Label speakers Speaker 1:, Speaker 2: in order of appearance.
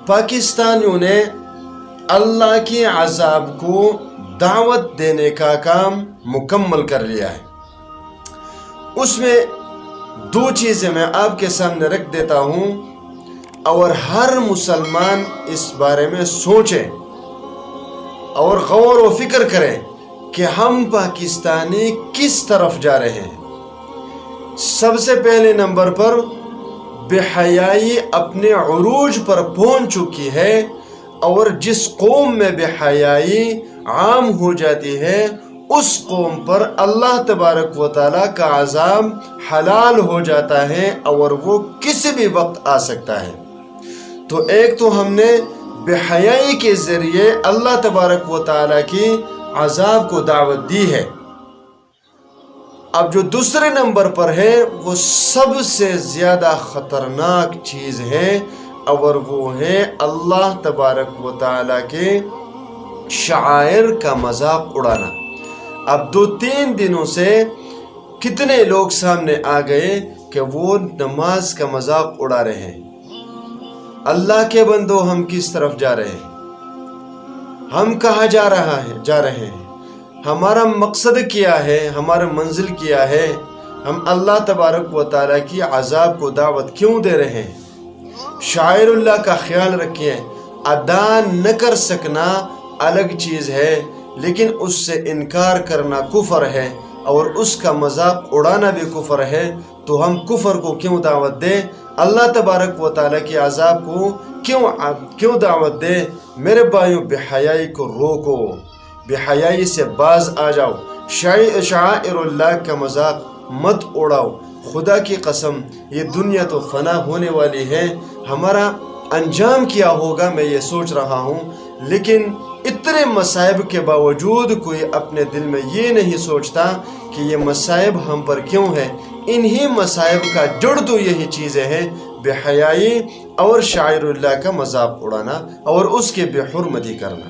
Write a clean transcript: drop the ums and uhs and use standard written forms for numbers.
Speaker 1: پاکستانیوں نے اللہ کے عذاب کو دعوت دینے کا کام مکمل کر لیا ہے۔ اس میں دو چیزیں میں آپ کے سامنے رکھ دیتا ہوں، اور ہر مسلمان اس بارے میں سوچیں اور غور و فکر کریں کہ ہم پاکستانی کس طرف جا رہے ہیں۔ سب سے پہلے نمبر پر بے حیائی اپنے عروج پر پہنچ چکی ہے، اور جس قوم میں بے حیائی عام ہو جاتی ہے اس قوم پر اللہ تبارک و تعالیٰ کا عذاب حلال ہو جاتا ہے، اور وہ کسی بھی وقت آ سکتا ہے۔ تو ایک تو ہم نے بے حیائی کے ذریعے اللہ تبارک و تعالیٰ کی عذاب کو دعوت دی ہے۔ اب جو دوسرے نمبر پر ہے وہ سب سے زیادہ خطرناک چیز ہے، اور وہ ہے اللہ تبارک و تعالیٰ کے شعائر کا مذاق اڑانا۔ اب 2-3 دنوں سے کتنے لوگ سامنے آ گئے کہ وہ نماز کا مذاق اڑا رہے ہیں۔ اللہ کے بندو، ہم کس طرف جا رہے ہیں؟ ہم کہاں جا رہے ہیں؟ ہمارا مقصد کیا ہے؟ ہمارا منزل کیا ہے؟ ہم اللہ تبارک و تعالیٰ کی عذاب کو دعوت کیوں دے رہے ہیں؟ شاعر اللہ کا خیال رکھیں، ادا نہ کر سکنا الگ چیز ہے، لیکن اس سے انکار کرنا کفر ہے، اور اس کا مذاق اڑانا بھی کفر ہے۔ تو ہم کفر کو کیوں دعوت دیں؟ اللہ تبارک و تعالیٰ کے عذاب کو کیوں دعوت دیں؟ میرے بھائیوں، بے حیائی کو روکو، بے حیائی سے باز آ جاؤ، شعائر اللہ کا مذاق مت اڑاؤ۔ خدا کی قسم، یہ دنیا تو فنا ہونے والی ہے، ہمارا انجام کیا ہوگا میں یہ سوچ رہا ہوں، لیکن اتنے مصائب کے باوجود کوئی اپنے دل میں یہ نہیں سوچتا کہ یہ مصائب ہم پر کیوں ہے۔ انہی مصائب کا جڑ تو یہی چیزیں ہیں، بے حیائی اور شاعر اللہ کا مذاق اڑانا اور اس کے بے حرمتی کرنا۔